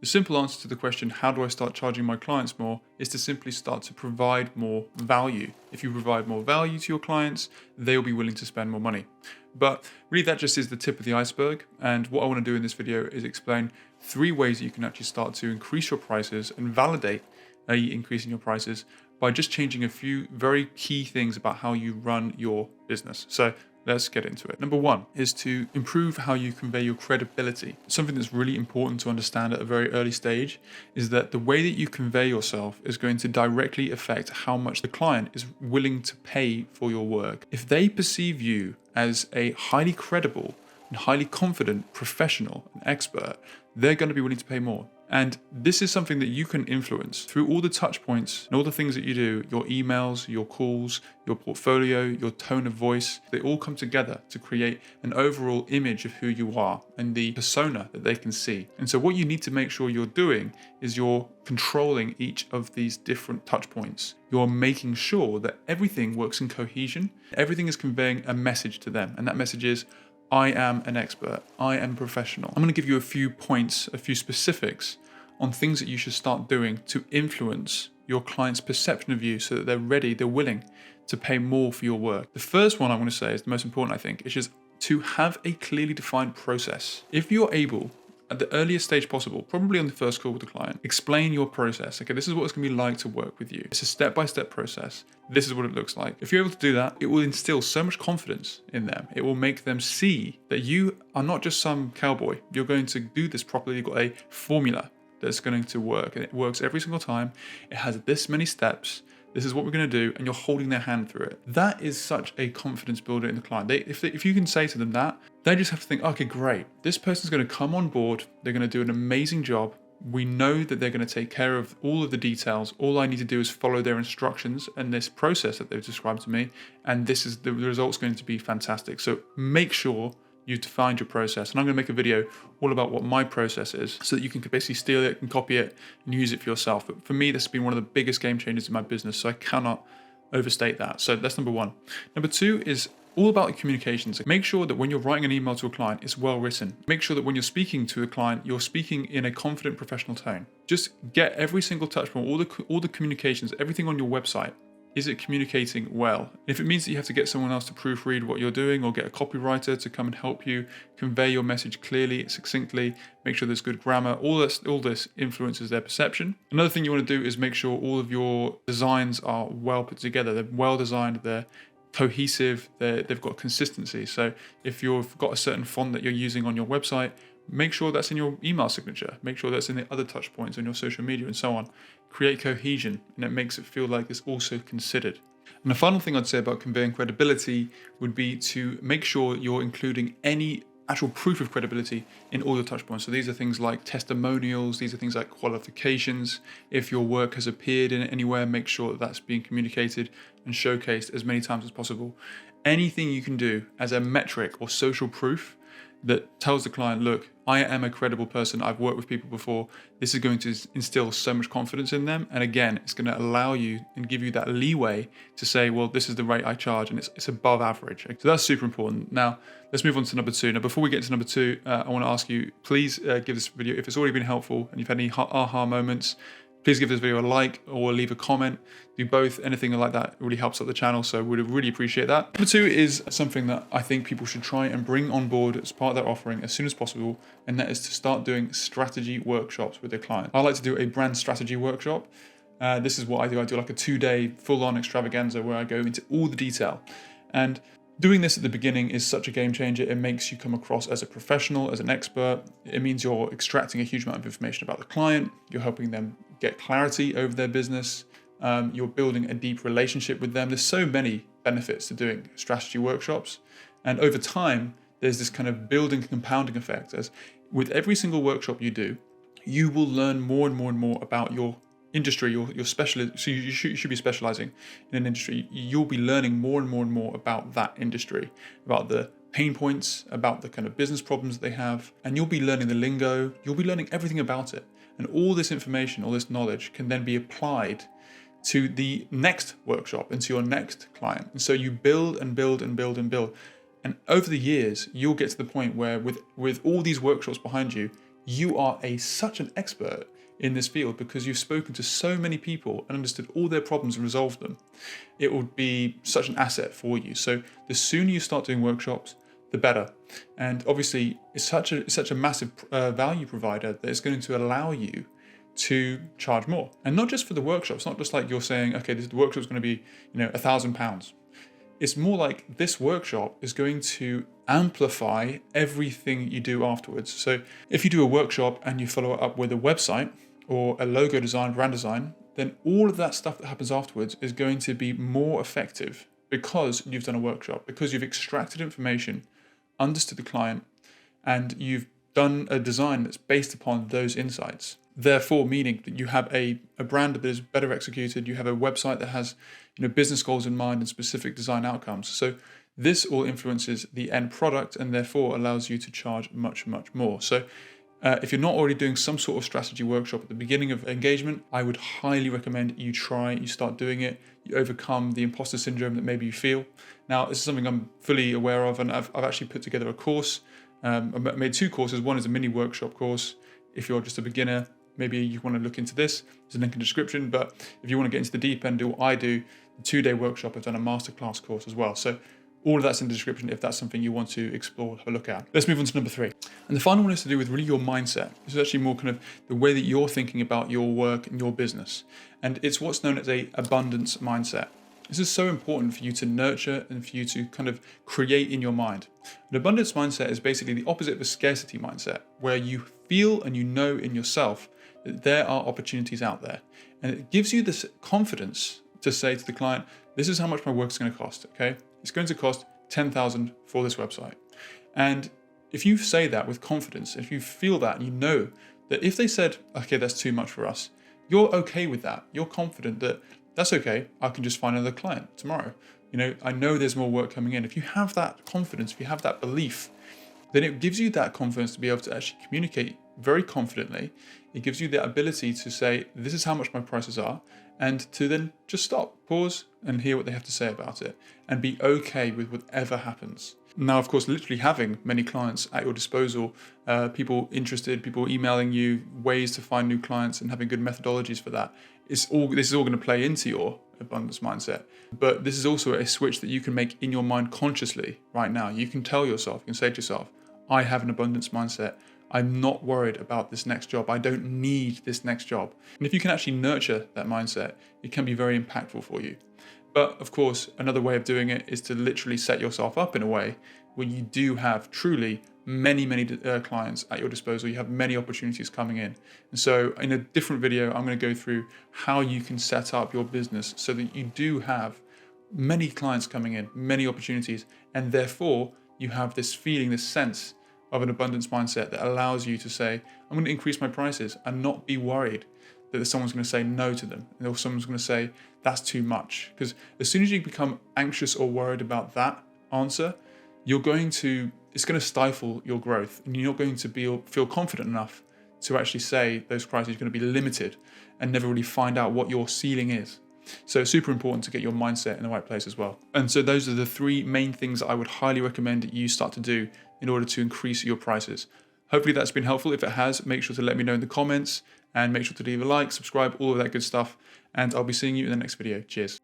The simple answer to the question, how do I start charging my clients more, is to simply start to provide more value. If you provide more value to your clients, they'll be willing to spend more money. But really that just is the tip of the iceberg. And what I want to do in this video is explain 3 ways that you can actually start to increase your prices and validate increasing your prices by just changing a few very key things about how you run your business. So let's get into it. Number 1 is to improve how you convey your credibility. Something that's really important to understand at a very early stage is that the way that you convey yourself is going to directly affect how much the client is willing to pay for your work. If they perceive you as a highly credible and highly confident professional and expert, they're going to be willing to pay more. And this is something that you can influence through all the touch points and all the things that you do, your emails, your calls, your portfolio, your tone of voice. They all come together to create an overall image of who you are and the persona that they can see. And so what you need to make sure you're doing is you're controlling each of these different touch points. You're making sure that everything works in cohesion. Everything is conveying a message to them. And that message is, I am an expert. I am a professional. I'm going to give you a few points, a few specifics on things that you should start doing to influence your client's perception of you so that they're ready, they're willing to pay more for your work. The first one I want to say is the most important, I think, is just to have a clearly defined process. If you're able, at the earliest stage possible, probably on the first call with the client, explain your process. Okay, this is what it's going to be like to work with you. It's a step-by-step process. This is what it looks like. If you're able to do that, it will instill so much confidence in them. It will make them see that you are not just some cowboy. You're going to do this properly. You've got a formula that's going to work, and it works every single time. It has this many steps. This is what we're going to do, and you're holding their hand through it. That is such a confidence builder in the client. If you can say to them that, they just have to think, okay, great. This person's going to come on board. They're going to do an amazing job. We know that they're going to take care of all of the details. All I need to do is follow their instructions and this process that they've described to me, and this is the result's going to be fantastic. So make sure you defined your process. And I'm going to make a video all about what my process is so that you can basically steal it and copy it and use it for yourself. But for me, this has been one of the biggest game changers in my business, so I cannot overstate that. So that's number 1. Number 2 is all about the communications. Make sure that when you're writing an email to a client, it's well written. Make sure that when you're speaking to a client, you're speaking in a confident, professional tone. Just get every single touch point, all the communications, everything on your website. Is it communicating well? If it means that you have to get someone else to proofread what you're doing or get a copywriter to come and help you convey your message clearly, succinctly, make sure there's good grammar, all this influences their perception. Another thing you want to do is make sure all of your designs are well put together. They're well designed, they're cohesive, they've got consistency. So if you've got a certain font that you're using on your website, make sure that's in your email signature. Make sure that's in the other touch points on your social media and so on. Create cohesion, and it makes it feel like it's also considered. And the final thing I'd say about conveying credibility would be to make sure you're including any actual proof of credibility in all your touch points. So these are things like testimonials, these are things like qualifications. If your work has appeared in anywhere, make sure that that's being communicated and showcased as many times as possible. Anything you can do as a metric or social proof that tells the client, look, I am a credible person. I've worked with people before. This is going to instill so much confidence in them. And again, it's going to allow you and give you that leeway to say, well, this is the rate I charge and it's above average. So that's super important. Now, let's move on to number 2. Now, before we get to number 2, I want to ask you, please give this video, if it's already been helpful and you've had any aha moments, please give this video a like or leave a comment. Do both. Anything like that really helps out the channel, so we'd really appreciate that. Number 2 is something that I think people should try and bring on board as part of their offering as soon as possible, and that is to start doing strategy workshops with their clients. I like to do a brand strategy workshop. This is what I do. I do like a 2-day full-on extravaganza where I go into all the detail. And doing this at the beginning is such a game changer. It makes you come across as a professional, as an expert. It means you're extracting a huge amount of information about the client. You're helping them get clarity over their business. You're building a deep relationship with them. There's so many benefits to doing strategy workshops. And over time, there's this kind of building compounding effect. As with every single workshop you do, you will learn more and more and more about your industry, your specialist. So you should be specializing in an industry. You'll be learning more and more and more about that industry, about the pain points, about the kind of business problems that they have, and you'll be learning the lingo. You'll be learning everything about it. And all this information, all this knowledge can then be applied to the next workshop and to your next client. And so you build and build and build and build. And over the years, you'll get to the point where with all these workshops behind you, you are such an expert in this field because you've spoken to so many people and understood all their problems and resolved them. It would be such an asset for you. So the sooner you start doing workshops, the better. And obviously, it's such a massive value provider that it's going to allow you to charge more. And not just for the workshops, not just like you're saying, okay, the workshop's going to be, £1,000. It's more like this workshop is going to amplify everything you do afterwards. So if you do a workshop and you follow it up with a website or a logo design, brand design, then all of that stuff that happens afterwards is going to be more effective because you've done a workshop, because you've extracted information, understood the client, and you've done a design that's based upon those insights. Therefore, meaning that you have a brand that is better executed, you have a website that has business goals in mind and specific design outcomes. So this all influences the end product and therefore allows you to charge much, much more. So if you're not already doing some sort of strategy workshop at the beginning of engagement, I would highly recommend you start doing it, you overcome the imposter syndrome that maybe you feel. Now, this is something I'm fully aware of, and I've actually put together a course. I made 2 courses. One is a mini workshop course. If you're just a beginner, maybe you want to look into this. There's a link in the description. But if you want to get into the deep end, do what I do, the 2-day workshop, I've done a masterclass course as well. So all of that's in the description if that's something you want to explore, have a look at. Let's move on to number 3. And the final one is to do with really your mindset. This is actually more kind of the way that you're thinking about your work and your business. And it's what's known as a abundance mindset. This is so important for you to nurture and for you to kind of create in your mind. An abundance mindset is basically the opposite of a scarcity mindset, where you feel and you know in yourself that there are opportunities out there. And it gives you this confidence to say to the client, this is how much my work is going to cost, okay? It's going to cost $10,000 for this website. And if you say that with confidence, if you feel that and you know that if they said, okay, that's too much for us, you're okay with that. You're confident that that's okay, I can just find another client tomorrow. I know there's more work coming in. If you have that confidence, if you have that belief, then it gives you that confidence to be able to actually communicate very confidently. It gives you the ability to say, this is how much my prices are, and to then just stop, pause, and hear what they have to say about it, and be okay with whatever happens. Now, of course, literally having many clients at your disposal, people interested, people emailing you, ways to find new clients, and having good methodologies for that, this is all going to play into your abundance mindset. But this is also a switch that you can make in your mind consciously right now. You can tell yourself, you can say to yourself, I have an abundance mindset. I'm not worried about this next job. I don't need this next job. And if you can actually nurture that mindset, it can be very impactful for you. But of course, another way of doing it is to literally set yourself up in a way where you do have truly many clients at your disposal. You have many opportunities coming in. And so in a different video, I'm going to go through how you can set up your business so that you do have many clients coming in, many opportunities, and therefore you have this feeling, this sense of an abundance mindset that allows you to say, I'm going to increase my prices and not be worried that someone's going to say no to them, or someone's going to say that's too much. Because as soon as you become anxious or worried about that answer, it's going to stifle your growth, and you're not going to feel confident enough to actually say those prices are going to be limited and never really find out what your ceiling is. So it's super important to get your mindset in the right place as well. And so those are the 3 main things that I would highly recommend that you start to do in order to increase your prices. Hopefully that's been helpful. If it has, make sure to let me know in the comments, and make sure to leave a like, subscribe, all of that good stuff. And I'll be seeing you in the next video. Cheers.